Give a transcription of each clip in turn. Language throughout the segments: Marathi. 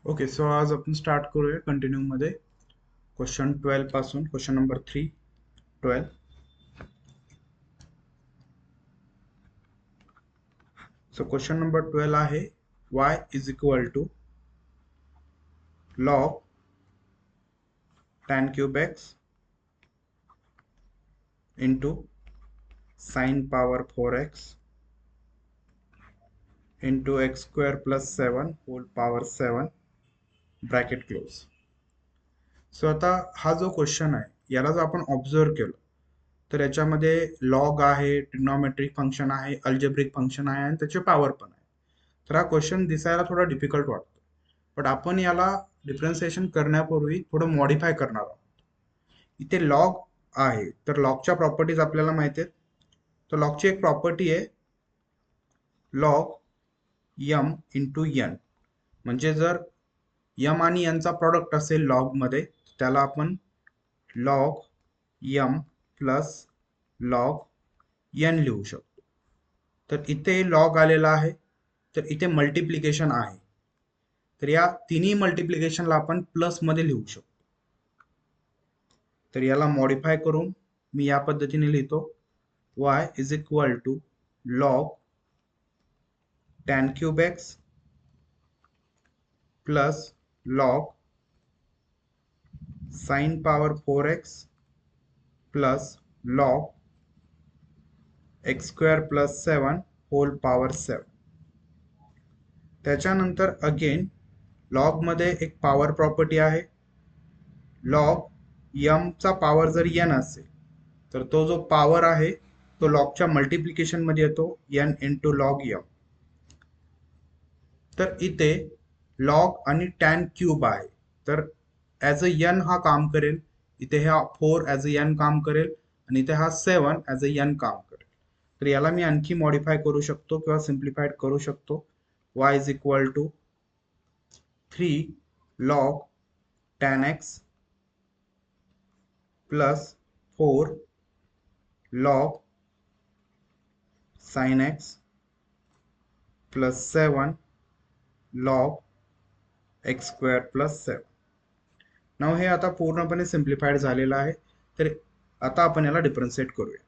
ओके, सो आज आपण स्टार्ट करूया कंटिन्यू मध्ये क्वेश्चन 12 पासून. Question number 3 12. So question number 12 आहे y is equal to log tan cube x into sin power 4x into x square plus 7 whole power 7 bracket close. So आता हा जो क्वेश्चन आहे याला जर आपण ऑब्झर्व केलं तर याच्यामध्ये लॉग आहे, ट्रिग्नोमेट्रिक फंक्शन आहे, अल्जेब्रिक फंक्शन आहे आणि त्याचे पॉवर पण आहे. तर हा क्वेश्चन दिसायला थोडा डिफिकल्ट वाटतो, बट आपण याला डिफरन्सिएशन करण्यापूर्वी थोडं मॉडिफाय करणार आहोत. इथे लॉग आहे तर लॉगच्या प्रॉपर्टीज आपल्याला माहिती आहेत. तर लॉगची एक प्रॉपर्टी आहे लॉग यम इंटू यन, म्हणजे जर यम आणि यनचा प्रॉडक्ट असेल लॉग मध्ये त्याला आपण log m plus log n लिहू शकतो. तर इथे लॉग आलेला आहे तर इथे मल्टिप्लिकेशन आहे, तर या तिन्ही मल्टिप्लिकेशनला आपण प्लस मध्ये लिहू शकतो. तर याला मॉडिफाय करून मी या पद्धतीने लिहितो y is equal to log tan cube x plus log sine power 4x plus log x square plus 7 whole power 7. त्याच्यानंतर अगेन लॉग मध्ये एक पॉवर प्रॉपर्टी आहे. लॉग यम चा पॉवर जर n असेल तर तो जो पॉवर आहे तो लॉगच्या मल्टिप्लिकेशन मध्ये येतो n इंटू लॉग यम. तर इथे लॉग आणि टॅन क्यूब आहे तर ॲज अ यन हा काम करेल, इथे हा 4 ॲज अ यन काम करेल आणि इथे हा 7 ॲज अ यन काम करेल. तर याला मी आणखी मॉडिफाय करू शकतो किंवा सिम्प्लिफाईड करू शकतो. y is equal to 3 log tan x plus 4 log sin x plus 7 log x square plus 7. Now हे आता पूर्णपणे सिम्प्लिफाईड झालेलं आहे. तर आता आपण याला डिफरन्शिएट करूया.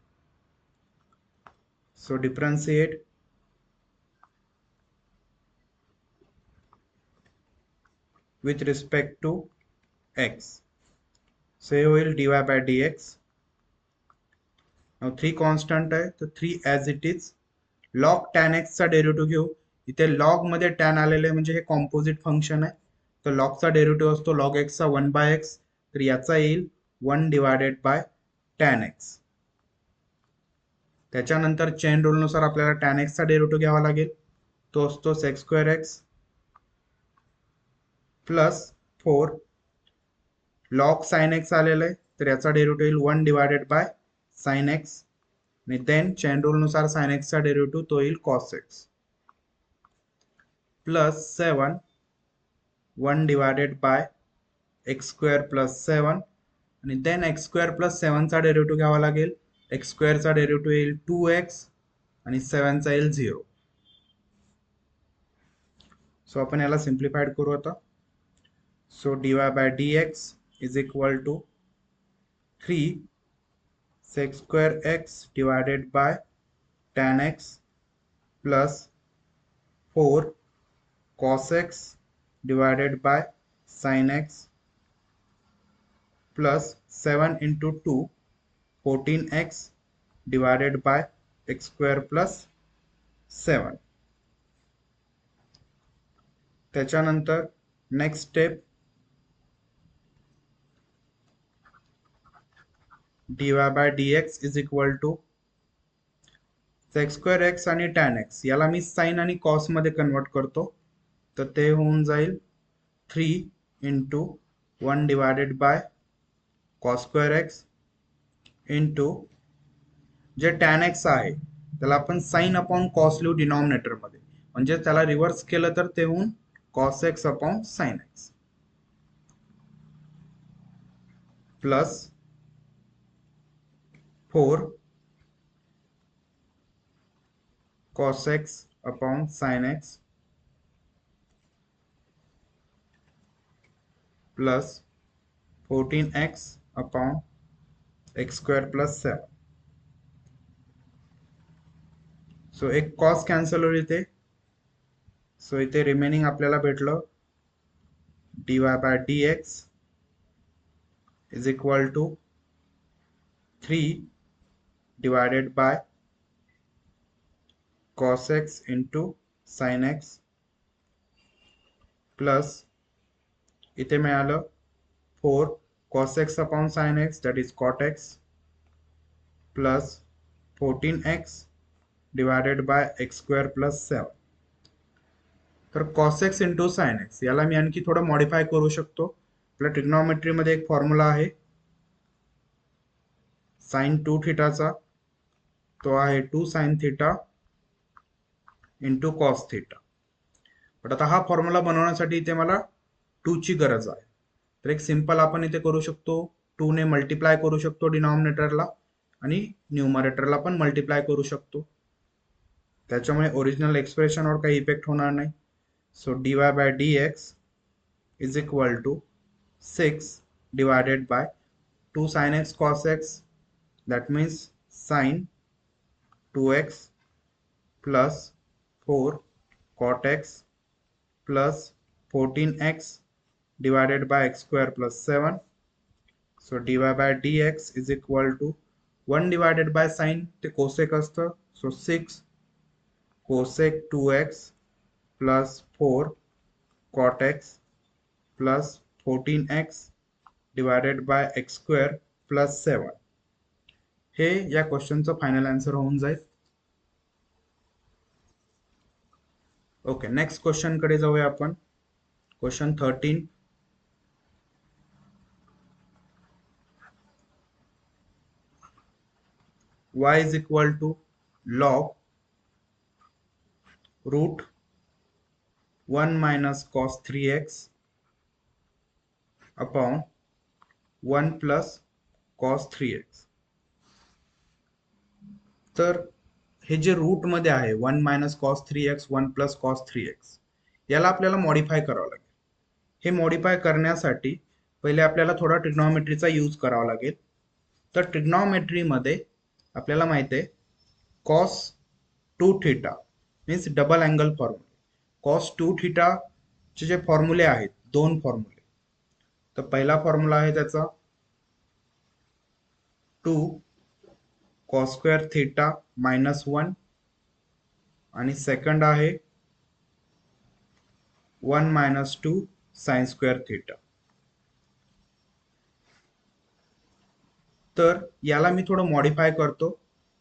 So differentiate with respect to x. So हे होईल dy by dx. Now 3 constant आहे तर 3 as it is. Log tan x चा डेरिव्हेटिव्ह घेऊ. इथे लॉग मध्ये टॅन आलेले म्हणजे हे कॉम्पोजिट फंक्शन आहे, तर लॉगचा डेरिव्हेटिव्ह असतो लॉग एक्सचा 1 बाय एक्स, तर याचा येईल 1 डिवायडेड बाय टॅन एक्स. त्याच्यानंतर चेन रूलनुसार आपल्याला टॅन एक्सचा डेरिव्हेटिव्ह घ्यावा लागेल, तो असतो sec square x plus 4 log sine x आलेलं आहे तर याचा डेरिव्हेटिव्ह येईल 1 डिवायडेड बाय साइन एक्स आणि देन चेन रूलनुसार साइन एक्सचा डेरिव्हेटिव्ह तो येईल cos x plus 7 1 divided by x square plus 7 आणि देन एक्स स्क्वेअर प्लस 7 चा डेरिव्हेटिव्ह घ्यावा लागेल. एक्स स्क्वेअरचा डेरिव्हेटिव्ह येईल 2x आणि 7 चा येईल 0. सो आपण याला सिम्प्लिफाईड करू आता. So dy by dx is equal to 3 sec square x divided by tan x plus 4 cos x divided by sin x plus 7 into 2 14x divided by x square plus 7. त्याच्यानंतर next step dy by dx is equal to sec square x आणि टॅन एक्स याला मी साइन आणि कॉस मध्ये कन्वर्ट करतो, तर ते होऊन जाईल 3 into 1 divided by cos square x into जे टॅन एक्स आहे त्याला आपण साइन अपॉन कॉस लिहू डिनॉमिनेटर मध्ये, म्हणजे त्याला रिव्हर्स केलं तर ते होऊन cos x upon sine x plus 4 cos x upon sin x plus 14x upon x square plus 7. So एक कॉस कॅन्सल होईल इथे. सो इथे रिमेनिंग आपल्याला भेटलं dy by dx is equal to 3 divided by cos x into sin x plus इथे मिळालं 4 cos x upon sin x that is cot x plus 14x divided by x square plus 7. तर cos x into sin x याला मी आणखी थोडं मॉडिफाय करू शकतो. आपल्या ट्रिग्नॉमेट्रीमध्ये एक फॉर्म्युला आहे साइन 2 थीटाचा, तो आहे 2 sin theta into cos theta. But आता हा फॉर्म्युला बनवण्यासाठी इथे मला 2 ची गरज आहे. तर एक सिंपल आपण इथे करू शकतो, 2 ने मल्टिप्लाय करू शकतो डिनॉमिनेटरला आणि न्यूमरेटरला पण मल्टिप्लाय करू शकतो. त्याच्यामुळे ओरिजिनल एक्सप्रेशनवर काही इफेक्ट होणार नाही. So dy by dx is equal to 6 divided by 2 sin x cos x that means sin 2x plus 4 cot x plus 14x divided by x square plus 7. So dy by dx is equal to 1 divided by sin ते cosec असतं. So 6 cosec 2x plus 4 cot x plus 14x divided by x square plus 7. हे या क्वेश्चनचं फायनल आन्सर होऊन जाईल. ओके, नेक्स्ट क्वेश्चन कडे जाऊया आपण. Question 13. y is equal to log root 1 minus cos 3x upon 1 plus cos 3x. तर हे जे रूट मध्ये आहे 1 minus cos 3x 1 plus cos 3x याला आपल्याला मॉडिफाय करावं लागेल. हे मॉडिफाय करण्यासाठी पहिले आपल्याला थोडा ट्रिग्नॉमेट्रीचा यूज करावा लागेल. तर ट्रिग्नॉमेट्रीमध्ये आपल्याला माहिती आहे cos 2 theta means double angle formula. cos 2 theta चे जे फॉर्म्युले आहेत, दोन फॉर्म्युले. तर पहिला फॉर्म्युला आहे त्याचा 2 cos स्क्वेअर थीटा मायनस 1 आणि सेकंड आहे 1 मायनस 2 साइन स्क्वेअर थीटा. तर याला मी थोडं मॉडिफाय करतो.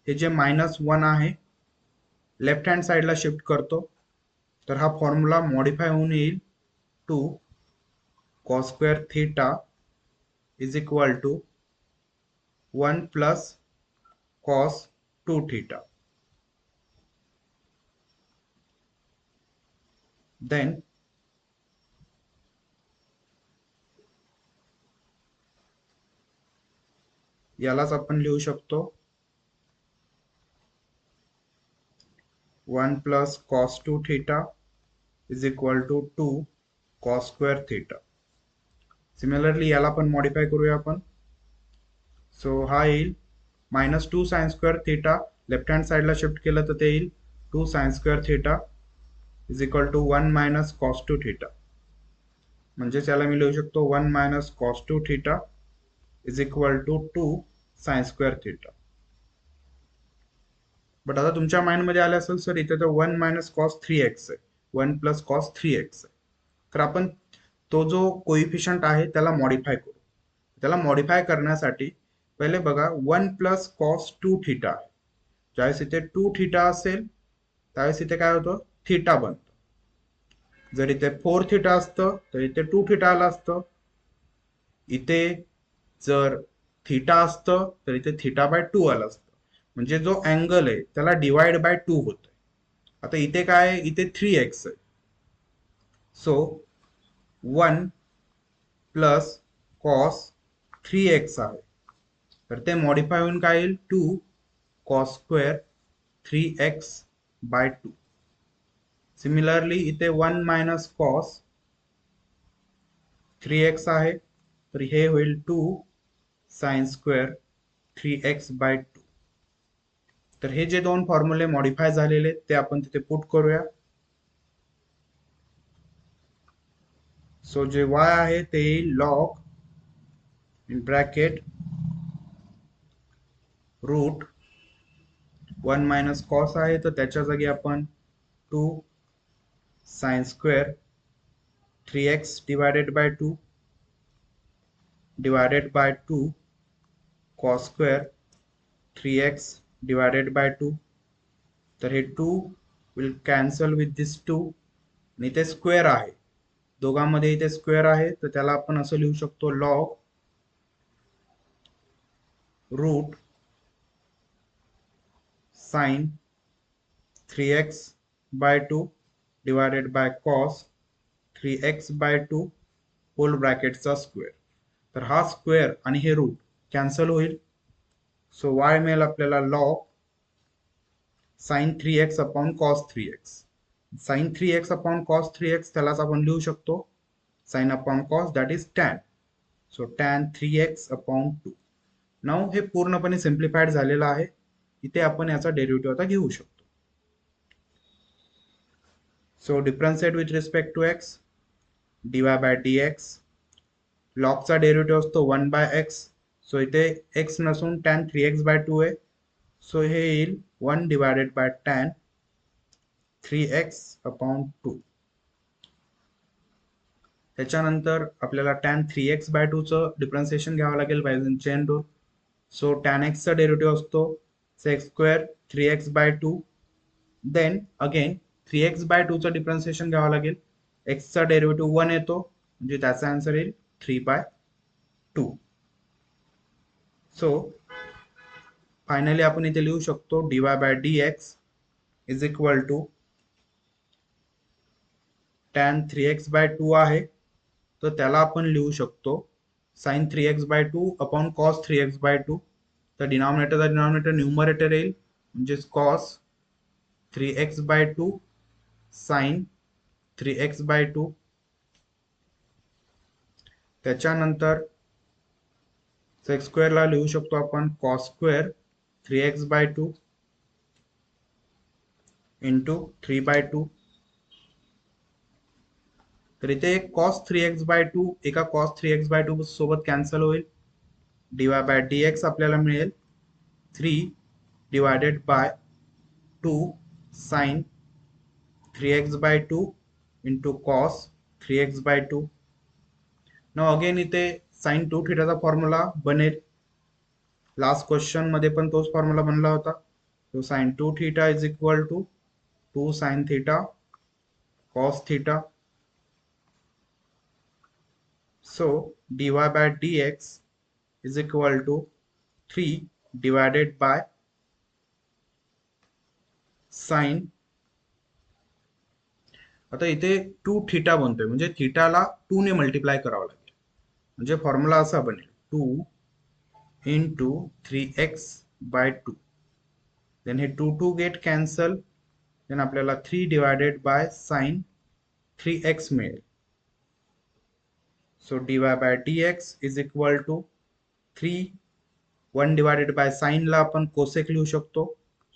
हे जे मायनस 1 आहे लेफ्ट हँड साइडला शिफ्ट करतो. तर हा फॉर्म्युला मॉडिफाय होऊन येईल 2 cos square theta is equal to 1 plus cos 2 theta. Then यालाच आपण लिहू शकतो 1 plus cos 2 theta is equal to 2 cos square theta. Similarly याला पण मॉडिफाय करूया आपण. सो हा येईल minus 2 sine square theta, left hand साइडला शिफ्ट केलं तर ते येईल 2 sine square theta is equal to 1 minus cos 2 theta. म्हणजेच याला मी लिहू शकतो 1 minus cos 2 theta is equal to 2 sine square theta. But आता तुमच्या माइंड मध्ये आलं असेल सर इथे तर 1 मायनस cos 3x आहे, 1 प्लस cos 3x आहे. तर आपण तो जो कोइफिशियंट आहे त्याला मॉडिफाय करू. त्याला मॉडिफाय करण्यासाठी पहिले बघा 1 प्लस cos 2 थीटा आहे. ज्यावेळेस इथे 2 थीटा असेल त्यावेळेस इथे काय होतं, थीटा बनतं. जर इथे 4 थीटा असतं तर इथे 2 थीटा आलं असतं. इथे जर थीटा असतं तर इथे थीटा बाय 2 आलं असतं. म्हणजे जो अँगल आहे त्याला डिवाइड बाय 2 होतोय. आता इथे काय आहे, इथे 3x आहे. सो 1 प्लस cos 3x आहे. तर ते मॉडिफाय होऊन काय येईल 2 cos square 3x bye 2. Similarly इथे 1 मायनस cos 3x आहे, तर हे होईल 2 साइन स्क्वेअर 3x/2. तर हे जे दोन फॉर्म्युले मॉडिफाय झालेले ते आपण तिथे पुट करूया. सो जे y आहे ते येईल log in bracket root 1 minus cos आहे, तर त्याच्या जागी आपण 2 sine square 3x/2 divided by 2 cos square 3x/2. तर हे 2 विल कॅन्सल विथ दिस 2 आणि ते स्क्वेअर आहे, दोघांमध्ये इथे स्क्वेअर आहे, तर त्याला आपण असं लिहू शकतो log root sine 3x/2 divided by cos 3x/2 whole ब्रॅकेटचा स्क्वेअर. तर हा स्क्वेअर आणि हे रूट कॅन्सल होईल. सो y मिळेल आपल्याला log sine 3x upon cos 3x. Sine 3x upon cos 3x त्यालाच आपण लिहू शकतो sine upon cos, that is tan. So tan 3x upon 2. Now हे पूर्णपणे सिम्प्लिफाईड झालेलं आहे. इथे आपण याचा डेरिव्हेटिव्ह आता घेऊ शकतो. So differentiate with respect to x, dy by dx. लॉगचा डेरिव्हेटिव्ह असतो 1/x. सो इथे x नसून टॅन 3x/2 आहे, सो हे येईल 1 divided by tan 3x upon 2. त्याच्यानंतर आपल्याला टॅन 3x/2 चं डिफरन्शिएशन घ्यावं लागेल by chain rule. So tan x चा डेरिव्हेटिव्ह असतो sec square 3x/2. Then again 3x/2 चं डिफरन्शिएशन घ्यावं लागेल. x चा डेरिव्हेटिव्ह 1 येतो, म्हणजे त्याचा आन्सर येईल 3/2. सो फायनली आपण इथे लिहू शकतो dy by dx is equal to tan 3x/2 आहे, तर त्याला आपण लिहू शकतो sign 3x/2 upon cos 3x/2. तर डिनॉमिनेटर न्यूमरेटर येईल, म्हणजेच कॉस 3x/2 साइन 3x/2. त्याच्यानंतर सेक्स स्क्वेअरला लिहू शकतो आपण कॉस स्क्वेअर 3x/2 इंटू 3/2. तर इथे कॉस 3x/2 एका कॉस 3x/2 सोबत कॅन्सल होईल. dy बाय dx आपल्याला मिळेल 3 divided by 2 sine 3x/2 into cos 3x/2. Now again इथे साइन 2 थीटाचा फॉर्म्युला बनेल. लास्ट क्वेश्चन मध्ये पण तोच फॉर्म्युला बनला होता. तो sine 2 theta is equal to 2 sine theta cos theta. So dy by dx is equal to 3 divided by sin. आता इथे 2 थीटा बनतोय, म्हणजे थीटाला 2 ने मल्टिप्लाय करावं लागेल, म्हणजे फॉर्म्युला असा बनेल 2 into 3x/2. देन हे 2 गेट कॅन्सल, देन आपल्याला 3 डिवायडेड बाय साइन 3x मिळेल. So dy by dx is equal to 3 1 divided by sine ला आपण कोसेक लिहू शकतो.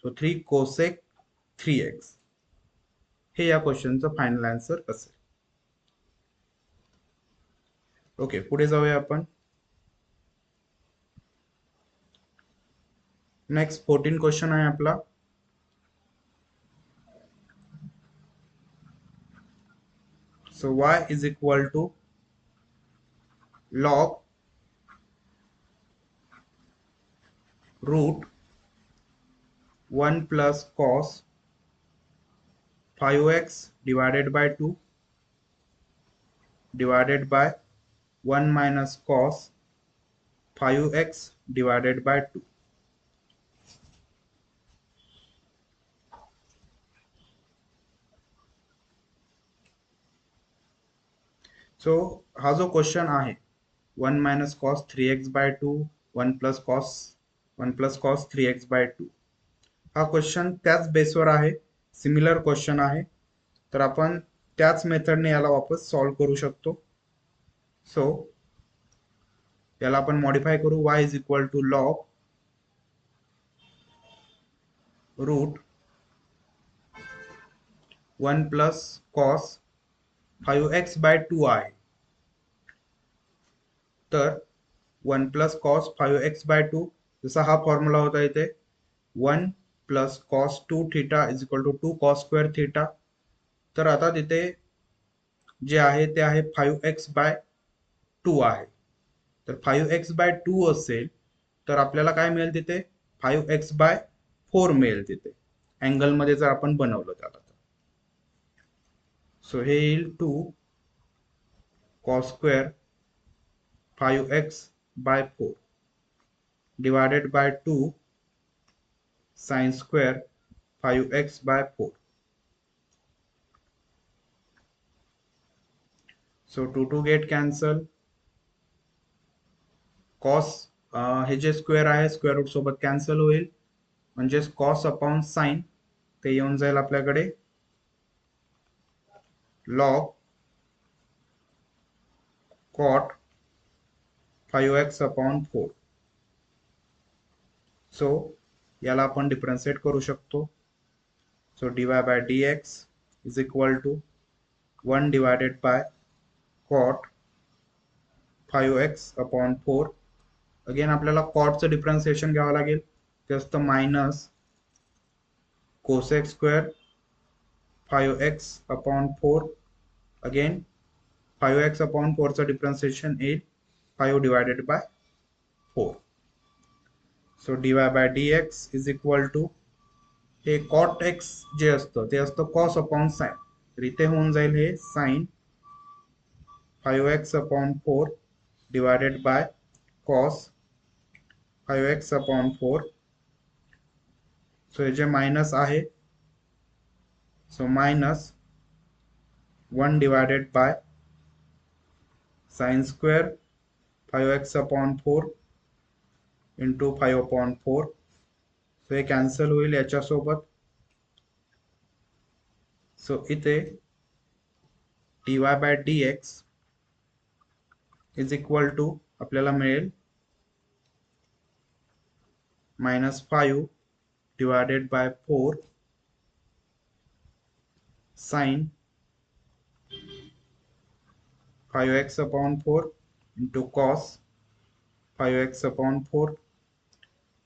So 3 cosec 3x. हे या क्वेश्चनचं फायनल आन्सर असेल. ओके, पुढे जाऊया आपण. नेक्स्ट 14 क्वेश्चन आहे आपला. So y is equal to log root 1 plus cos 5x divided by 2 divided by 1 minus cos 5x divided by 2. So हा जो क्वेश्चन आहे 1 minus cos 3x/2 1 plus cos 3x/2, हा क्वेश्चन त्याच बेसवर आहे, सिमिलर क्वेश्चन आहे. तर आपण त्याच मेथडने याला वापस सॉल्व्ह करू शकतो. सो याला आपण मॉडिफाय करू. y is equal to log root 1 plus cos 5x by 2 आहे. तर 1 प्लस कॉस 5x बाय 2, जसा हा फॉर्म्युला होता इथे 1 plus cos 2 theta is equal to 2 cos square theta. तर आता तिथे जे आहे ते आहे 5x बाय 2 आहे. तर 5x बाय 2 असेल तर आपल्याला काय मिळेल तिथे 5x बाय 4 मिळेल तिथे अँगलमध्ये जर आपण बनवलं त्याला. सो हे येईल 2 cos square 5x by 4 divided by 2 sine square 5x by 4. So 2 get cancel. Cos हे जे स्क्वेअर आहे स्क्वेअर रूट सोबत कॅन्सल होईल, म्हणजेच कॉस अपॉन साइन ते येऊन जाईल आपल्याकडे log cot 5x upon 4. So याला आपण डिफरन्शिएट करू शकतो. So dy by dx is equal to 1 divided by cot 5x upon 4. Again आपल्याला कॉटचं डिफरन्शिएशन घ्यावं लागेल. ते असतं minus cosec square 5x upon 4. Again 5x upon 4 चं डिफरन्शिएशन येईल 5 divided by 4. So dy by dx is equal to हे कॉट x जे असतं ते असतं कॉस अपॉन साइन. तर इथे होऊन जाईल हे sine 5x upon 4 divided by cos 5x upon 4. So हे जे मायनस आहे so minus 1 divided by sine square 5x upon 4 into 5 upon 4. So हे कॅन्सल होईल याच्यासोबत. सो इथे dy by dx is equal to आपल्याला मिळेल -5 divided by 4 sine 5x upon 4 into cos 5x upon 4.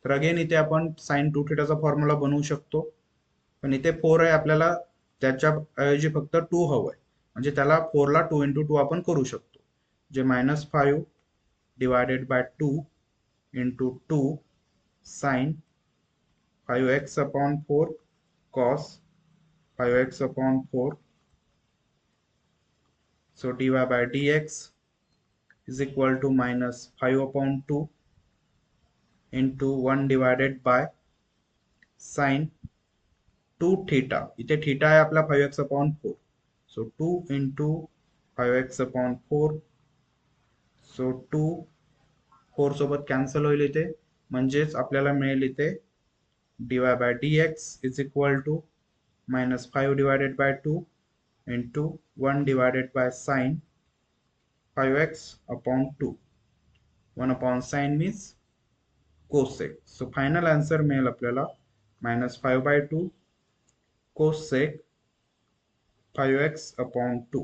तर अगेन इथे आपण साइन 2 थीटाचा फॉर्म्युला बनवू शकतो, पण इथे 4 आहे आपल्याला त्याच्या ऐवजी फक्त 2 हवं आहे, म्हणजे त्याला 4 ला 2 इंटू 2 आपण करू शकतो, जे -5 divided by 2 into 2 sine 5x upon 4 cos 5x upon 4. So dy by dx is equal to -5 upon 2 into 1 divided by sin 2 theta. इथे थीटा आहे आपला 5x upon 4. So 2 into 5x upon 4. So 2 4 सोबत कॅन्सल होईल इथे, म्हणजेच आपल्याला मिळेल इथे dy by dx is equal to -5 divided by 2 into 1 divided by sin 5x upon 2. 1 upon sin means cosec. So final answer मिळेल आपल्याला -5 by 2 cosec 5x upon 2.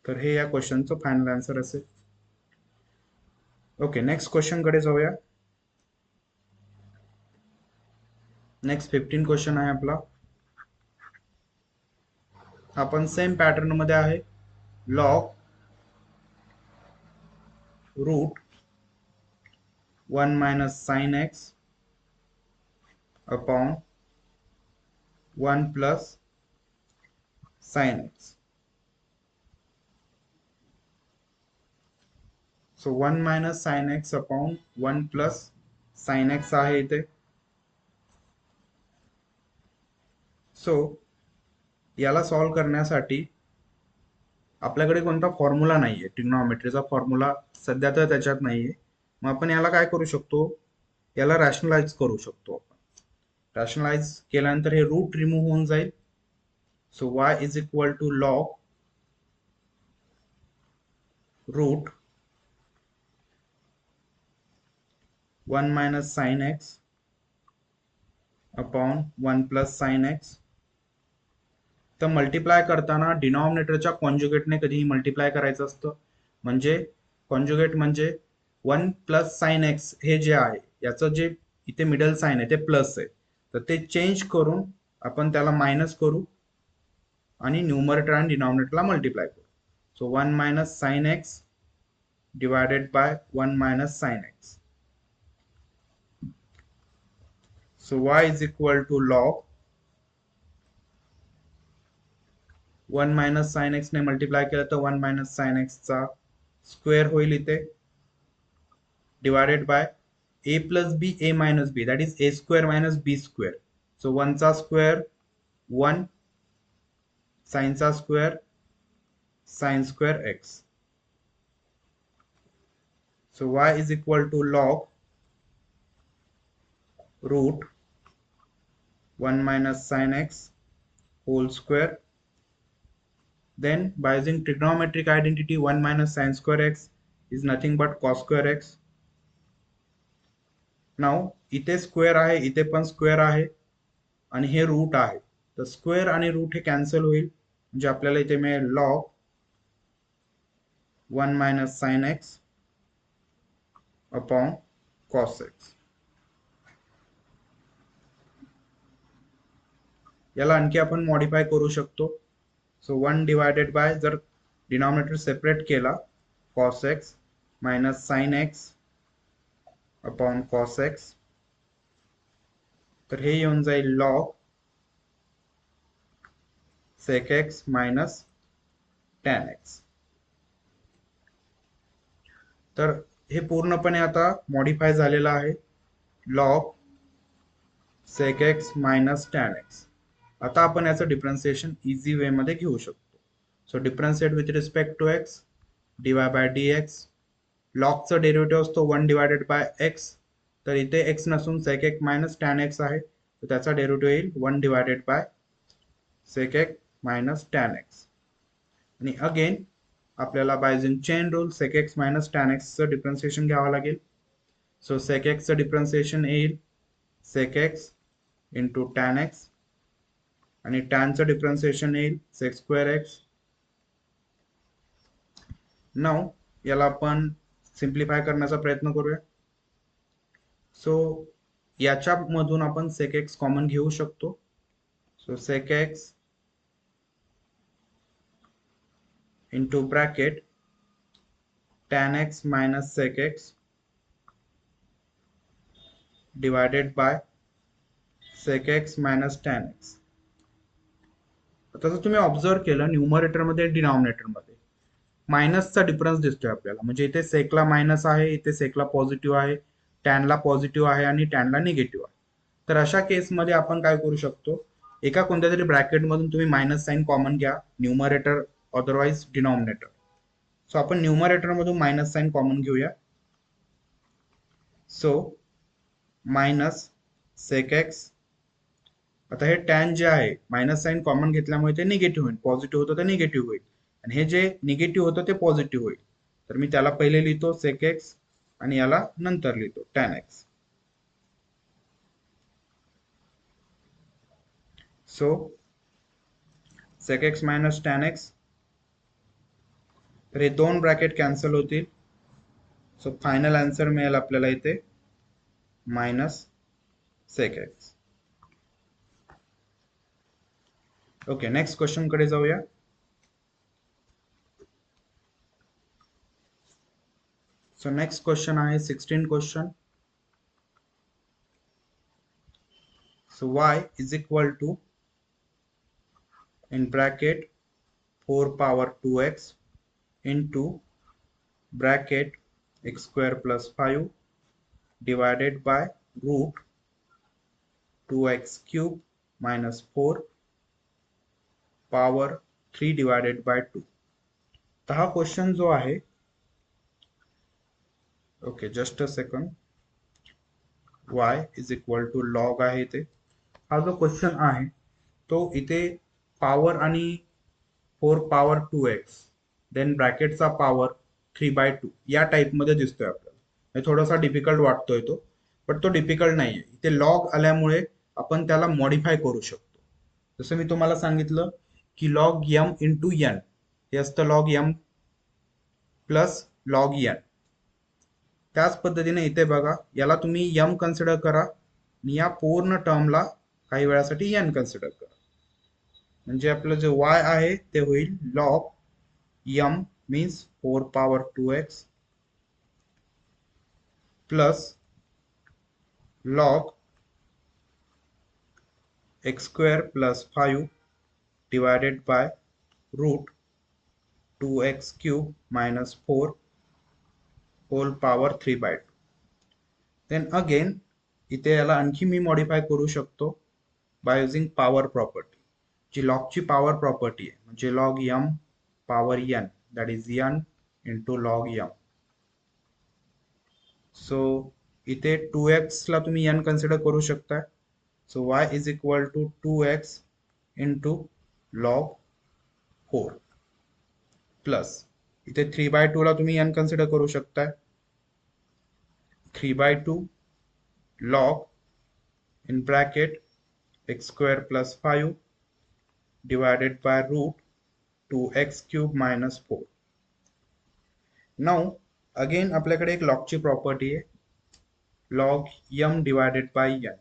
तर हे या क्वेश्चनचं फायनल आन्सर असेल. ओके, नेक्स्ट क्वेश्चन कडे जाऊया. नेक्स्ट 15 क्वेश्चन आहे आपला. आपण सेम पॅटर्न मध्ये आहे. Log root 1 minus sine x upon 1 plus sine x. So 1 minus sine x upon 1 plus sine x आहे इथे. सो याला सॉल्व करण्यासाठी आपल्याकडे कोणता फॉर्म्युला नाहीये, ट्रिग्नॉमेट्रीचा फॉर्म्युला सध्या तर त्याच्यात नाहीये. मग आपण याला काय करू शकतो, याला रॅशनलाइज करू शकतो. आपण रॅशनलाइज केल्यानंतर हे रूट रिमूव्ह होऊन जाईल. So y is equal to log root 1 minus sine x upon 1 plus sine x. तर मल्टिप्लाय करताना डिनॉमिनेटरच्या कॉन्जुगेटने कधीही मल्टिप्लाय करायचं असतं. म्हणजे कॉन्जुगेट म्हणजे 1 प्लस साइन एक्स हे जे आहे याचं जे इथे मिडल साइन आहे ते प्लस आहे, तर ते चेंज करून आपण त्याला मायनस करू आणि न्यूमरेटर आणि डिनॉमिनेटरला मल्टिप्लाय करू. So 1 minus sine x divided by 1 minus sine x. So y is equal to log 1 minus sine x ने मल्टिप्लाय केलं तर 1 मायनस साइन एक्स चा स्क्वेअर होईल इथे, divided by a plus b a minus b, that is a square minus b square. So 1 चा स्क्वेअर 1, साइन चा square sine square x. So y is equal to log root 1 minus sin x whole square. Then by using trigonometric identity 1 minus sin square x is nothing but cos square x. Now इथे स्क्वेअर आहे, इथे पण स्क्वेअर आहे आणि हे रूट आहे, तर स्क्वेअर आणि रूट हे कॅन्सल होईल, म्हणजे आपल्याला इथे मिळेल log 1 minus sine x upon cos x. याला आणखी आपण मॉडिफाय करू शकतो. सो 1 डिवायडेड बाय, जर डिनॉमिनेटर सेपरेट केला, cos x minus sine x upon cos x, तर हे येऊन जाईल log sec x minus tan x. तर हे पूर्णपणे आता मॉडिफाय झालेलं आहे, log sec x minus tan x. आता आपण याचं डिफरन्सिएशन इझी वे मध्ये घेऊ शकतो. So differentiate with respect to x, dy by d x. लॉगचा डेरिव्हेटिव्ह असतो 1 डिवायडेड बाय एक्स, तर इथे एक्स नसून sec x minus tan x आहे, तर त्याचा डेरिव्हेटिव्ह येईल 1 divided by sec x minus tan x. आणि अगेन आपल्याला by using chain rule sec x minus tan एक्सचं डिफरन्सिएशन घ्यावं लागेल. सो सेक एक्सचं डिफरन्सिएशन येईल sec x into tan x, आणि टॅनचं डिफरन्सिएशन येईल सेक स्क्वेअर एक्स. नाउ याला आपण सिम्प्लिफाय करण्याचा प्रयत्न करूया. सो याच्यामधून आपण सेक एक्स कॉमन घेऊ शकतो. So sec x into bracket tan x minus sec x divided by sec x minus tan x. आता जर तुम्ही ऑब्झर्व केलं, न्यूमरेटर मध्ये डिनॉमिनेटर मध्ये मायनसचा डिफरन्स दिसतोय आपल्याला, म्हणजे इथे सेकला मायनस आहे, इथे सेकला पॉझिटिव्ह आहे, टॅनला पॉझिटिव्ह आहे आणि टॅनला निगेटिव्ह आहे. तर अशा केसमध्ये आपण काय करू शकतो, एका कोणत्या तरी ब्रॅकेट मधून तुम्ही मायनस साइन कॉमन घ्या, न्यूमरेटर अदरवाइज डिनॉमिनेटर. सो आपण न्यूमरेटर मधून मायनस साइन कॉमन घेऊया. सो मायनस सेक एक्स, आता हे टॅन जे आहे मायनस साइन कॉमन घेतल्यामुळे ते निगेटिव्ह होईल, पॉझिटिव्ह होतं ते निगेटिव्ह होईल, आणि हे जे निगेटिव्ह होतं ते पॉझिटिव्ह होईल. तर मी त्याला पहिले लिहितो सेक एक्स आणि याला नंतर लिहितो tan x. So sec x minus tan x, तर हे दोन ब्रॅकेट कॅन्सल होतील. सो फायनल आन्सर मिळेल आपल्याला इथे minus sec x. Okay, next question कडे जाऊया. सो नेक्स्ट क्वेश्चन आहे 16 question. So y is equal to in bracket 4 power 2x into bracket x square plus 5 divided by root 2x cube minus 4 power 3 divided by 2. तर हा क्वेश्चन जो आहे, okay just a second, y is equal to log आहे इथे. हा जो क्वेश्चन आहे तो इथे पॉवर आणि 4 पॉवर 2x देन ब्रॅकेटचा पॉवर 3/2 या टाइप मध्ये दिसतोय आपल्याला. हे थोडासा डिफिकल्ट वाटतोय तो, पण तो डिफिकल्ट नाही आहे. इथे लॉग आल्यामुळे आपण त्याला मॉडिफाय करू शकतो. जसं मी तुम्हाला सांगितलं की लॉग एम इंटू एन हे असतं log m plus log n. त्याच पद्धतीने इथे बघा, याला तुम्ही एम कन्सिडर करा आणि या पूर्ण टर्मला काही वेळासाठी एन कन्सिडर करा. म्हणजे आपलं जे वाय आहे ते होईल log m means 4 power 2x plus log x square plus 5 divided by root 2x cube minus 4 whole power 3 by 2. Then again इथे याला आणखी मी मॉडिफाय करू शकतो बाय युझिंग पॉवर प्रॉपर्टी. जी लॉगची पॉवर प्रॉपर्टी आहे म्हणजे log m power n that is n into log m. So इथे 2x ला तुम्ही एन कन्सिडर करू शकता. So y is equal to 2x into log 4 plus इथे 3 by 2 ला तुम्ही n कन्सिडर करू शकता. 3 by 2 log in bracket x square plus 5 divided by root 2x cube minus 4. Now again आपल्याकडे एक log ची प्रॉपर्टी आहे log m divided by n.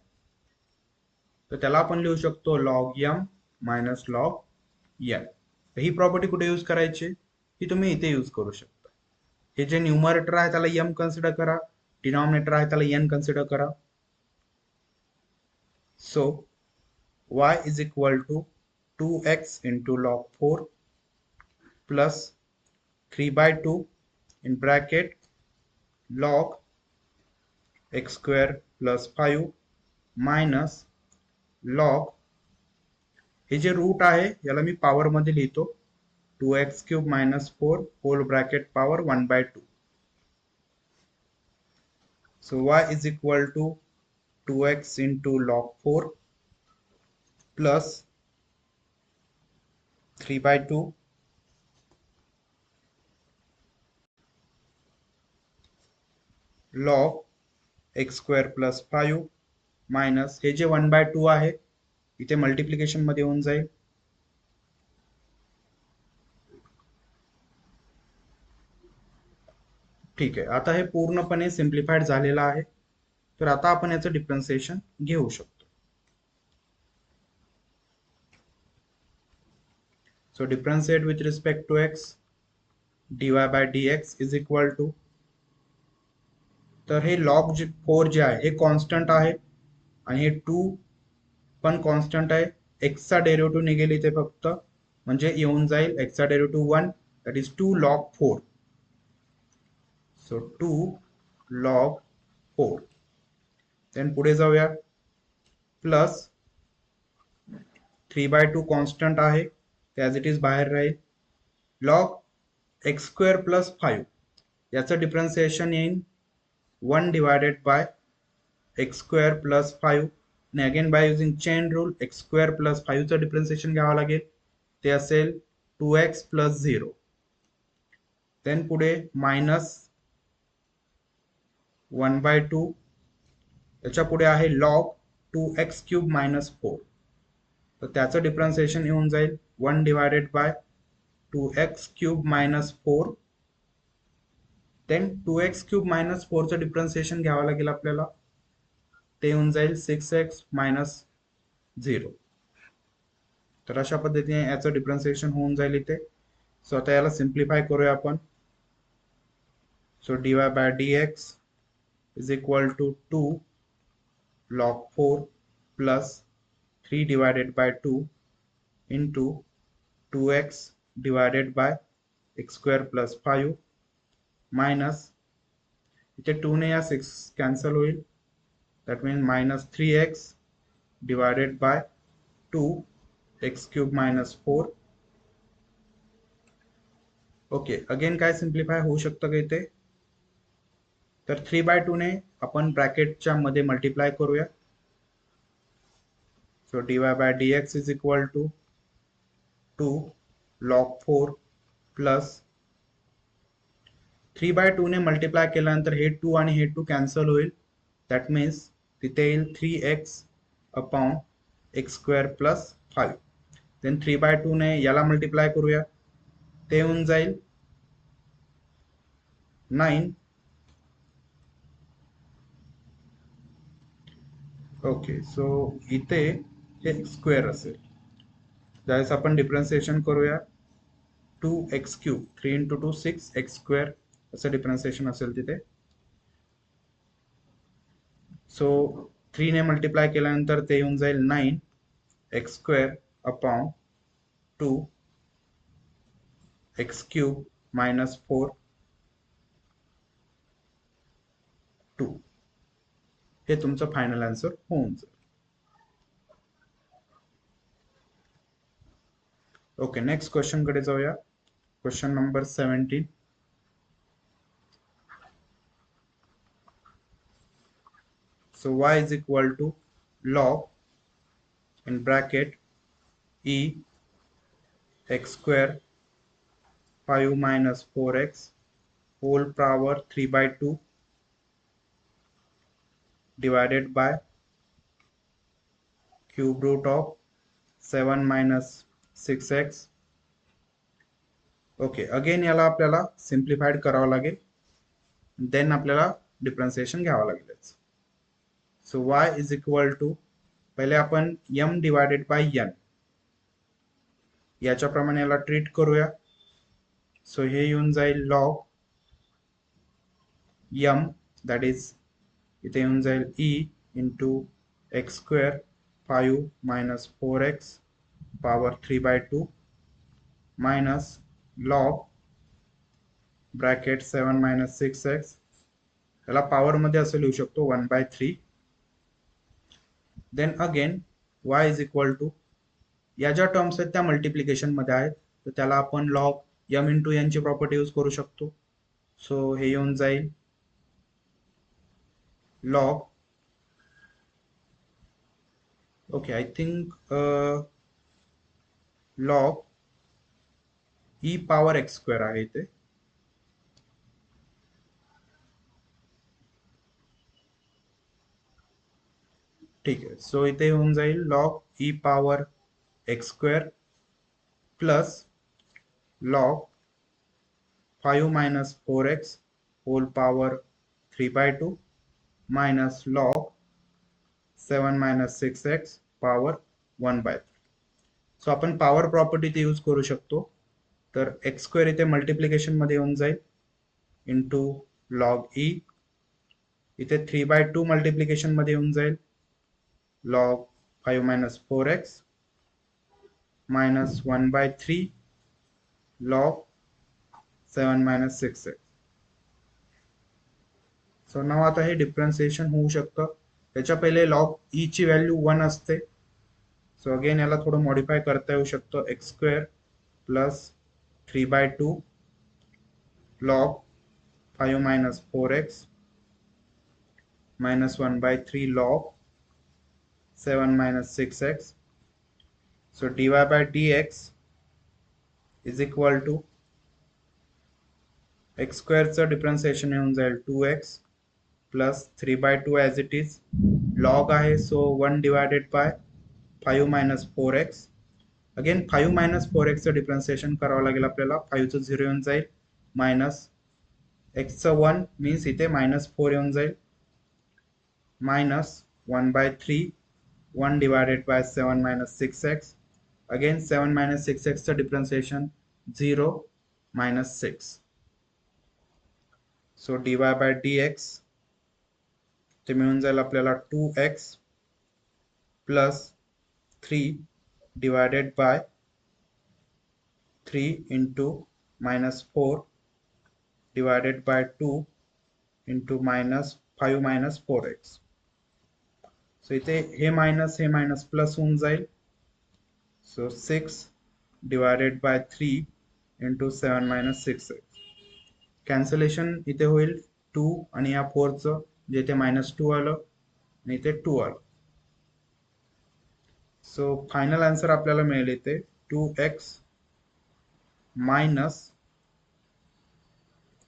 तर त्याला आपण लिहू शकतो log m minus log n. ही प्रॉपर्टी कुठे यूज करायची ही तुम्ही इथे यूज करू शकता. हे जे न्यूमरेटर आहे त्याला m कन्सिडर करा, डिनॉमिनेटर आहे त्याला n कन्सिडर करा. So y is equal to 2x into log 4 plus 3 by 2 in bracket log x square plus 5 minus log हे जे रूट आहे याला मी पॉवर मध्ये लिहितो 2x cube minus 4 whole bracket power 1 by 2. So y is equal to 2x into log 4 plus 3 by 2 log x square plus 5 minus हे जे 1 by 2 आहे इथे मल्टिप्लिकेशन मध्ये होऊन जाईल. ठीक आहे, आता हे पूर्णपणे सिम्प्लिफाईड झालेलं आहे. तर आता आपण याचं डिफरन्सिएशन घेऊ शकतो. So differentiate with respect to x dy by dx is equal to, तर हे log 4 जे आहे हे कॉन्स्टंट आहे आणि हे 2 पण कॉन्स्टंट आहे. x चा डेरिव्हेटिव्ह निघेल इथे फक्त, म्हणजे येऊन जाईल x चा derivative 1 that is 2 log 4. So 2 log 4. Then पुढे जाऊया प्लस 3 by 2 कॉन्स्टंट आहे ॲज इट इज बाहेर राहील. log x स्क्वेअर प्लस 5 याचं डिफरन्सिएशन येईल 1 divided by x square plus 5 आणि again by using chain rule x square plus 5 चं डिफरन्सिएशन घ्यावं लागेल, ते असेल 2x प्लस 0. देन पुढे मायनस 1 by 2 त्याच्या पुढे आहे log 2x क्यूब मायनस 4, तर त्याचं डिफरन्सिएशन येऊन जाईल 1 divided by 2x cube minus 4. Then 2x cube minus 4 चं डिफरन्सिएशन घ्यावं लागेल आपल्याला, ते येऊन जाईल 6x मायनस 0. तर अशा पद्धतीने याचं डिफरन्सिएशन होऊन जाईल इथे. सो आता याला सिम्प्लिफाय करूया आपण. So dy by dx is equal to 2 log 4 plus 3 divided by 2 into 2x divided by x square plus 5 minus इथे 2 ने या 6 कॅन्सल होईल, that means minus 3x divided by 2x cube minus 4. Okay, again काय सिम्प्लिफाय होऊ शकतं का इथे, तर 3 by 2 ने आपण ब्रॅकेटच्या मध्ये मल्टिप्लाय करूया. So dy by dx is equal to 2 log 4 plus 3 by 2 ने मल्टिप्लाय केल्यानंतर हे 2 आणि हे 2 कॅन्सल होईल, दॅट मीन्स तिथे येईल 3x upon x square plus 5. Then 3/2 ने याला मल्टिप्लाय करूया, ते होऊन जाईल 9. ओके, सो इथे हे स्क्वेअर असेल. ज्यावेळेस आपण डिफरन्सिएशन करूया 2x³ 3 × 2 6x² असं डिफरन्सिएशन असेल तिथे. सो 3 ने मल्टिप्लाय केल्यानंतर ते येऊन जाईल 9x² अपॉन 2 x³ मायनस 4 2. हे तुमचं फायनल आन्सर होऊन जाईल. ओके, नेक्स्ट क्वेश्चन कडे जाऊया. Question number 17. So y is equal to log in bracket e x square 5 minus 4x whole power 3/2 divided by cube root of 7 minus 6x. Okay, again याला आपल्याला सिम्प्लिफाइड करावं लागेल, देन आपल्याला डिफरन्सिएशन घ्यावं लागेल. So y is equal to, पहिले आपण m डिवायडेड बाय n याच्याप्रमाणे याला ट्रीट करूया. सो हे येऊन जाईल लॉग m, दॅट इज इथे येऊन जाईल e into x square 5 minus 4x power 3/2 minus log bracket 7 minus 6x, याला पॉवर मध्ये असं लिहू शकतो 1/3. Then again y is equal to, या ज्या टर्म्स आहेत त्या मल्टिप्लिकेशन मध्ये आहेत, तर त्याला आपण लॉग m इंटू n ची प्रॉपर्टी यूज करू शकतो. सो हे येऊन जाईल log, okay I think log e power x square आहे इथे. ठीक आहे, सो इथे येऊन जाईल log e power x square plus log 5 minus 4x whole power 3/2 minus log 7 minus 6x power 1/3. So आपण पॉवर प्रॉपर्टी ते यूज करू शकतो. तर एक्स स्क्वेअर इथे मल्टिप्लिकेशन मध्ये येऊन जाईल इंटू लॉग ई, इथे 3/2 मल्टिप्लिकेशन मध्ये येऊन जाईल log 5 minus 4x minus 1/3 log 7 minus 6x. So now आता हे डिफरन्सिएशन होऊ शकतं. त्याच्या पहिले लॉग ई ची व्हॅल्यू 1 असते. सो अगेन याला थोडं मॉडिफाय करता येऊ शकतं. X square plus 3/2 log 5 minus 4x minus 1/3 log 7 minus 6x. So dy by dx is equal to x स्क्वेअरचं डिफरन्सिएशन येऊन जाईल 2x plus 3/2 as it is. Log आहे so 1 divided by 5 minus 4x. Again 5 minus 4xचं डिफरन्सिएशन करावं लागेल आपल्याला. 5चं 0 येऊन जाईल, मायनस एक्सचं 1 मीन्स इथे मायनस 4 येऊन जाईल, minus 1/3 1 divided bye 7 minus 6x. Again 7 minus 6xचं differentiation 0 minus 6. So dy by dx ते मिळून जाईल आपल्याला 2x plus 3 divided by 3 into minus 4 divided by 2 into minus 5 minus 4x. So इथे हे मायनस प्लस होऊन जाईल. So 6 divided by 3 into 7 minus 6x. Cancellation इथे होईल 2 आणि या 4चं, जेथे -2 आलं आणि इथे 2 आलं. सो फायनल आन्सर आपल्याला मिळेल इथे 2x मायनस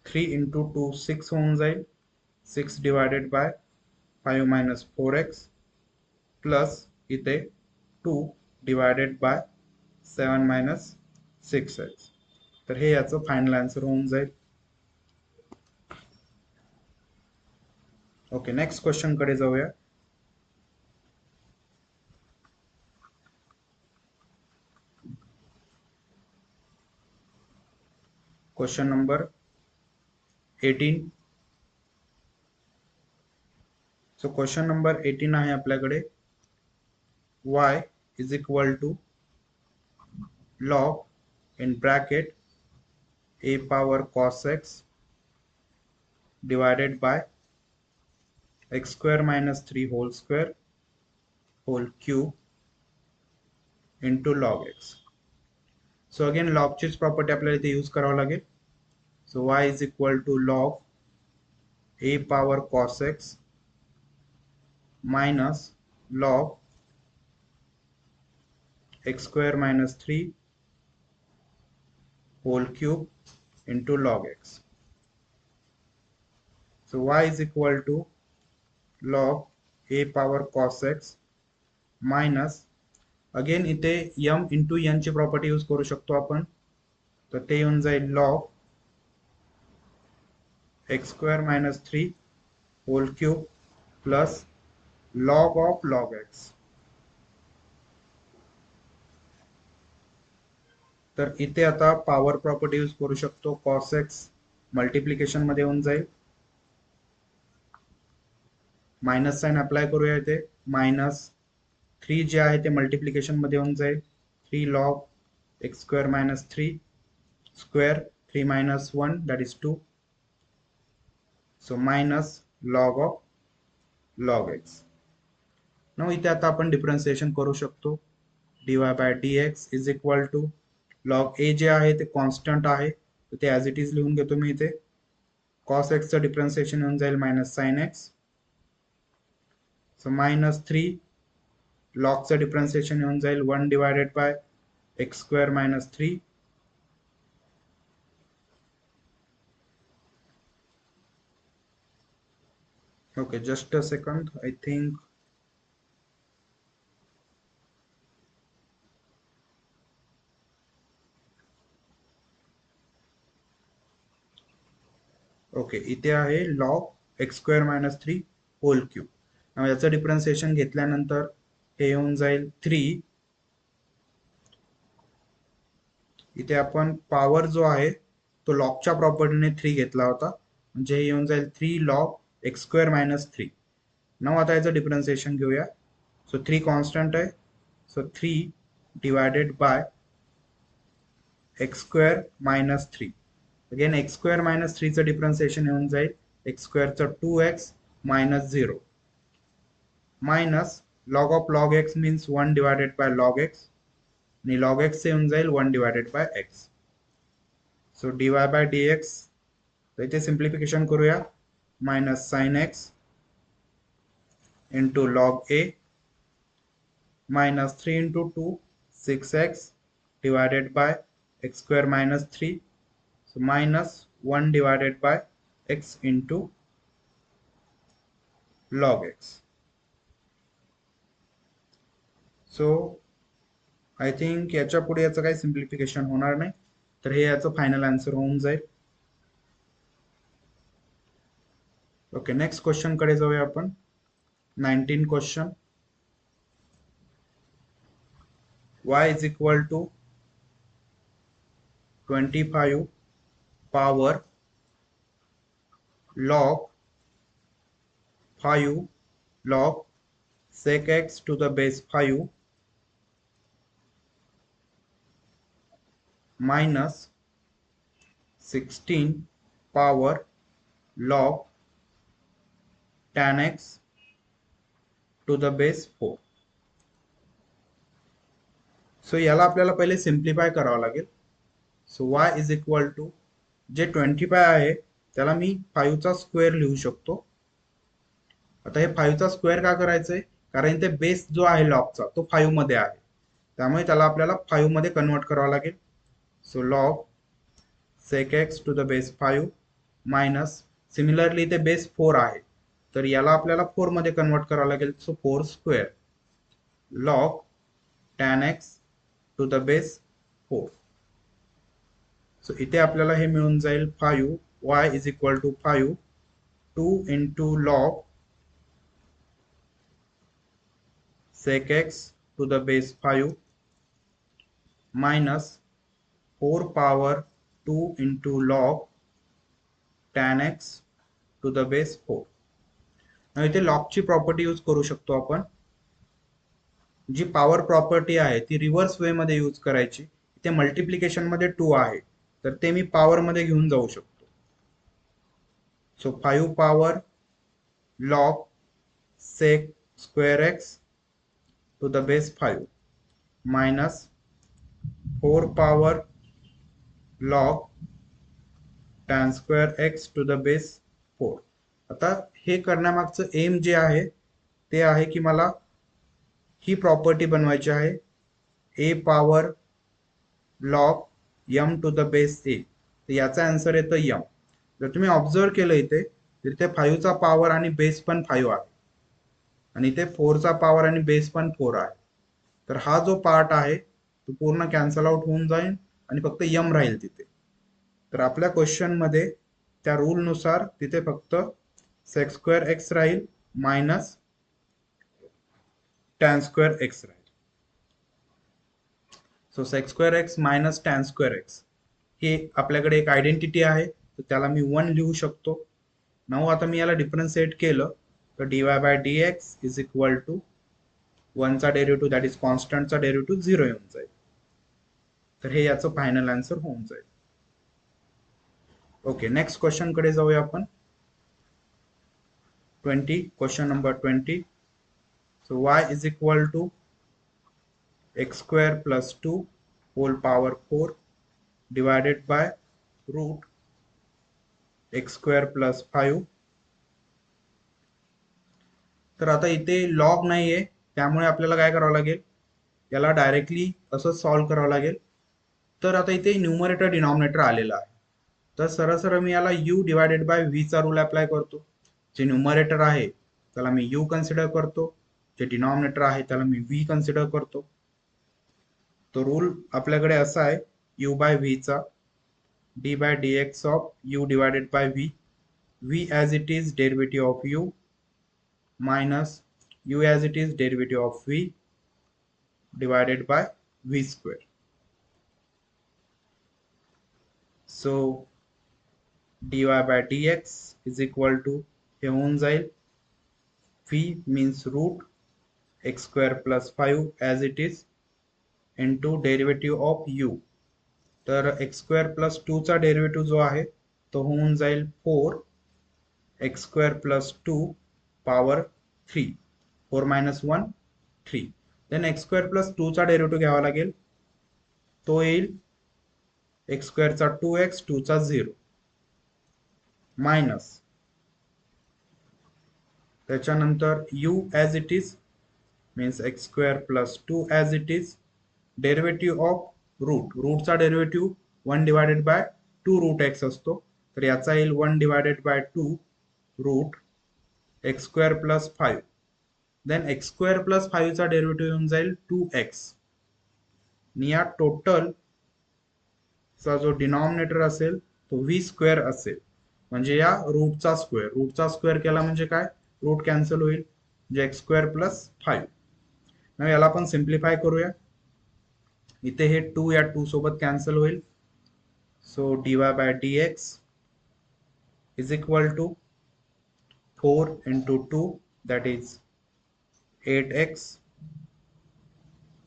3 इंटू 2 6 होऊन जाईल. 6 divided by 5 minus 4x plus इथे 2 डिवायडेड बाय 7 मायनस 6x. तर हे याचं फायनल आन्सर होऊन जाईल. ओके, नेक्स्ट क्वेश्चन कडे जाऊया. Question number 18. So question number 18 आहे आपल्याकडे y is equal to log in bracket a power cos x divided by x square minus 3 whole square whole cube into log x. So again लॉगचीच प्रॉपर्टी आपल्याला इथे यूज करावं लागेल. So y is equal to log a power cos x minus log x square minus 3 whole cube into log x. So y is equal to log a power cos x minus again इथे m इंटू n ची प्रॉपर्टी यूज करू शकतो आपण. तर ते येऊन जाईल log x square minus 3 whole cube plus log of log x. तर इथे आता पॉवर प्रॉपर्टी यूज करू शकतो. cos x मल्टिप्लिकेशन मध्ये होऊन जाईल. मायनस साइन अप्लाय करूया इथे. मायनस 3 जे आहे ते मल्टिप्लिकेशन मध्ये होऊन जाईल. 3 log x square minus 3 square 3 minus 1 that is 2. So minus log of log x. Now इथे आता आपण डिफरन्शिएशन करू शकतो. dy by dx is equal to log a जे आहे ते कॉन्स्टंट आहे, तर ते ॲज इट इज लिहून घेतो मी इथे. cos x चं डिफरन्शिएशन येऊन जाईल minus sine x. So minus 3 log चं डिफरन्शिएशन येऊन जाईल 1 divided by x square minus 3. Okay, just a second. I think okay, इथे आहे log x square minus 3 whole cube. याचं डिफरन्शिएशन घेतल्यानंतर हे येऊन जाईल 3. इथे आपण पॉवर जो आहे तो लॉगच्या प्रॉपर्टीने 3 घेतला होता, म्हणजे हे येऊन जाईल 3 log x square minus 3. Now आता याचं डिफरन्शिएशन घेऊया. सो 3 कॉन्स्टंट आहे, so 3 divided by x square minus 3. Again x square minus 3 चं डिफरन्शिएशन येऊन जाईल x स्क्वेअरचं 2x minus 0 minus log of log x means 1 divided by log x आणि log x येऊन जाईल 1 divided by x. So dy by dx, तर इथे सिम्प्लिफिकेशन करूया. Minus sine x into log a minus 3 into 2 6x divided by x square minus 3. So minus 1 divided by x into log x. So I think याच्या पुढे याचं काही सिम्प्लिफिकेशन होणार नाही, तर हे याचं फायनल आन्सर होऊन जाईल. ओके, नेक्स्ट क्वेश्चन कडे जाऊया आपण. 19 question. y is equal to 25 power log 5 log sec x to the base 5 minus 16 power log tan x to the base 4. So याला आपल्याला पहिले सिम्प्लिफाय करावं लागेल. So y is equal to जे 25 आहे त्याला मी 5 चा स्क्वेअर लिहू शकतो. आता हे 5 चा स्क्वेअर का करायचंय, कारण ते बेस जो आहे लॉगचा तो 5 मध्ये आहे, त्यामुळे त्याला आपल्याला 5 मध्ये कन्वर्ट करावं लागेल. So log sec x to the base 5 minus similarly ते बेस 4 आहे, तर याला आपल्याला 4 मध्ये कन्वर्ट करावं लागेल. So 4 square log tan x to the base 4. So इथे आपल्याला हे मिळून जाईल 5 y is equal to 5 2 into log sec x to the base 5 minus 4 power 2 into log tan x to the base 4. इथे लॉगची प्रॉपर्टी यूज करू शकतो आपण. जी पॉवर प्रॉपर्टी आहे ती रिव्हर्स वे मध्ये यूज करायची. इथे मल्टिप्लिकेशन मध्ये 2 आहे तर ते मी पॉवर मध्ये घेऊन जाऊ शकतो. So 5 power log sec square x to the base 5 minus 4 power log tan square x to the base 4. आता हे करण्यामागचं एम जे आहे ते आहे की मला ही प्रॉपर्टी बनवायची आहे a power log m to the base a. तर याचा आन्सर येतं m. जर तुम्ही ऑब्झर्व केलं इथे तर इथे 5 चा पॉवर आणि बेस पण 5 आहे आणि इथे 4 चा पॉवर आणि बेस पण 4 आहे. तर हा जो पार्ट आहे तो पूर्ण कॅन्सल आउट होऊन जाईल आणि फक्त m राहील तिथे. तर आपल्या क्वेश्चन मध्ये त्या रूल नुसार तिथे फक्त sec स्क्वेअर x राहील मायनस tan स्क्वेअर x राहील. So sec square x minus tan square x हे आपल्याकडे एक आयडेंटिटी आहे तर त्याला मी 1 लिहू शकतो. नाव आता मी याला डिफरन्शिएट केलं तर dy by dx is equal to 1 चा डेरिव्हेटिव्ह दॅट इज कॉन्स्टंटचा डेरिव्हेटिव्ह 0 येऊन जाईल. तर हे याचं फायनल आन्सर होऊन जाईल. ओके, नेक्स्ट क्वेश्चन कडे जाऊया आपण. 20, question number 20. So y is equal to x square plus 2 whole power 4 divided by root x square plus 5. तर आता इथे लॉग नाहीये त्यामुळे आपल्याला काय करावं लागेल, याला डायरेक्टली असं सॉल्व्ह करावं लागेल. तर आता इथे न्यूमरेटर डिनॉमिनेटर आलेला आहे तर सरळ सरळ मी याला u डिवायडेड बाय v चा रूल अप्लाय करतो. जे न्यूमरेटर आहे त्याला मी u कन्सिडर करतो, जे डिनॉमिनेटर आहे त्याला मी v कन्सिडर करतो. तो रूल आपल्याकडे असा आहे u बाय v चा d by dx of u divided by v, v as it is derivative of u minus u as it is derivative of v divided by v square. So dy by dx is equal to हे होऊन जाईल v means root x square plus 5 as it is into derivative of u. तर x square plus 2 चा डेरिव्हेटिव्ह जो आहे तो होऊन जाईल 4 x square plus 2 power 3. 4 minus 1 3. then x square plus 2 चा डेरिव्हेटिव्ह घ्यावा लागेल, तो येईल x square चा 2x 2 चा 0 मायनस त्याच्यानंतर u as it is means x square plus 2 as it is derivative of root चा derivative 1 divided by 2 root x असतो तर याचा येईल 1 divided by 2 root x square plus 5. Then x square plus 5 चा डेरिव्हेटिव्ह येऊन जाईल 2x. आणि या टोटल चा जो डिनॉमिनेटर असेल तो v स्क्वेअर असेल म्हणजे या रूटचा स्क्वेअर केला म्हणजे काय, रूट कॅन्सल होईल म्हणजे x स्क्वेअर प्लस 5. याला आपण सिम्प्लिफाय करूया. इथे हे 2 या 2 सोबत कॅन्सल होईल. So dy by dx is equal to 4 into 2 that is 8x.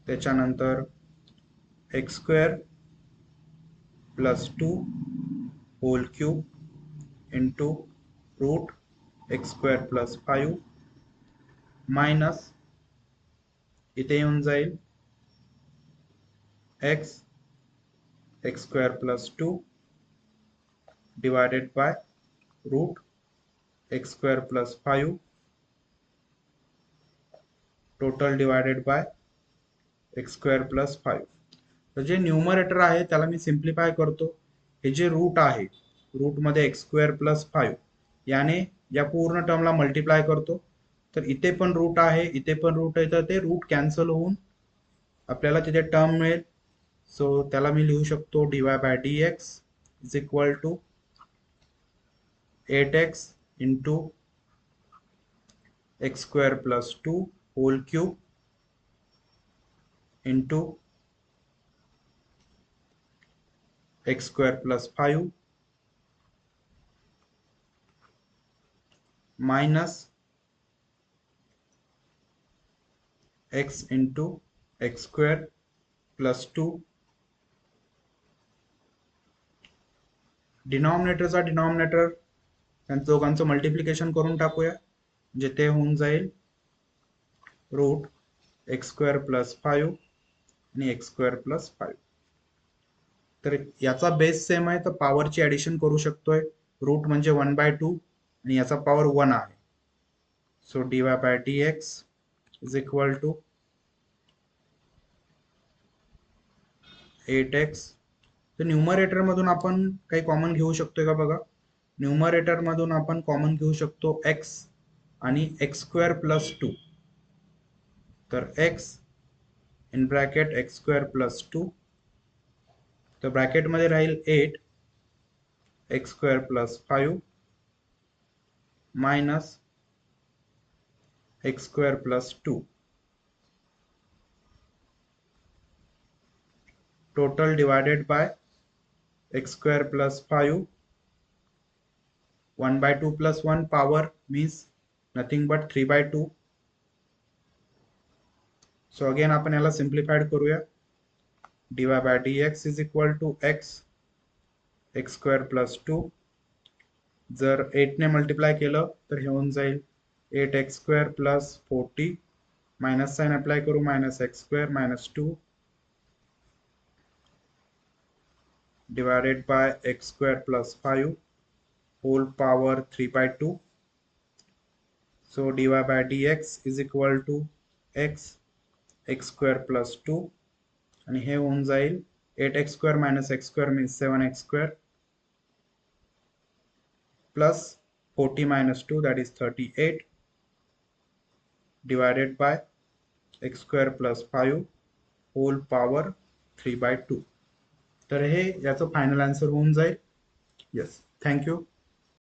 त्याच्यानंतर x square plus 2 whole cube into root x square plus 5 minus इथे येऊन जाईल x square plus 2 divided by root x square plus 5 total divided by x square plus 5. तर जे न्यूमरेटर आहे त्याला मी सिम्प्लिफाय करतो. हे जे रूट आहे रूट मध्ये x square plus 5 याने या पूर्ण टर्मला मल्टिप्लाय करतो, तर इथे पण रूट आहे, इथे पण रूट आहे, तर ते रूट कॅन्सल होऊन आपल्याला तिथे टर्म मिळेल. सो त्याला मी लिहू शकतो dy by dx is equal to 8x into x square plus 2 whole cube into x square plus 5 minus x into x square plus 2. डिनॉमिनेटरचा डिनॉमिनेटर त्यांचं दोघांचं मल्टिप्लिकेशन करून टाकूया, जिथे होऊन जाईल रूट एक्स स्क्वेअर प्लस 5 आणि एक्स स्क्वेअर प्लस 5. तर याचा बेस सेम आहे, तर पॉवरची ऍडिशन करू शकतोय. रूट म्हणजे 1/2 आणि याचा पॉवर 1 आहे. So dy by dx is equal to 8x. तर न्यूमरेटर मधून आपण काही कॉमन घेऊ शकतोय का बघा. न्यूमरेटर मधून आपण कॉमन घेऊ शकतो x आणि एक्स स्क्वेअर प्लस 2. तर x in bracket x square plus 2, तर ब्रॅकेटमध्ये राहील 8 x square plus 5 minus x square plus 2. Total divided by x square plus 5 1/2 plus 1 power means nothing but 3/2. So again आपण याला simplified करूया. dy by dx is equal to x x square plus 2. जर 8 ने मल्टिप्लाय केलं तर हे होऊन जाईल 8x square plus 40. Minus sign apply करू, minus x square minus 2 divided by x square plus 5 whole power 3/2. So dy by dx is equal to x x square plus 2 आणि हे होऊन जाईल 8x square minus x square means 7x square plus 40 minus 2 that is 38 divided by x square plus 5 whole power 3/2. तर हे याचं फायनल आन्सर होऊन जाईल. Yes, thank you.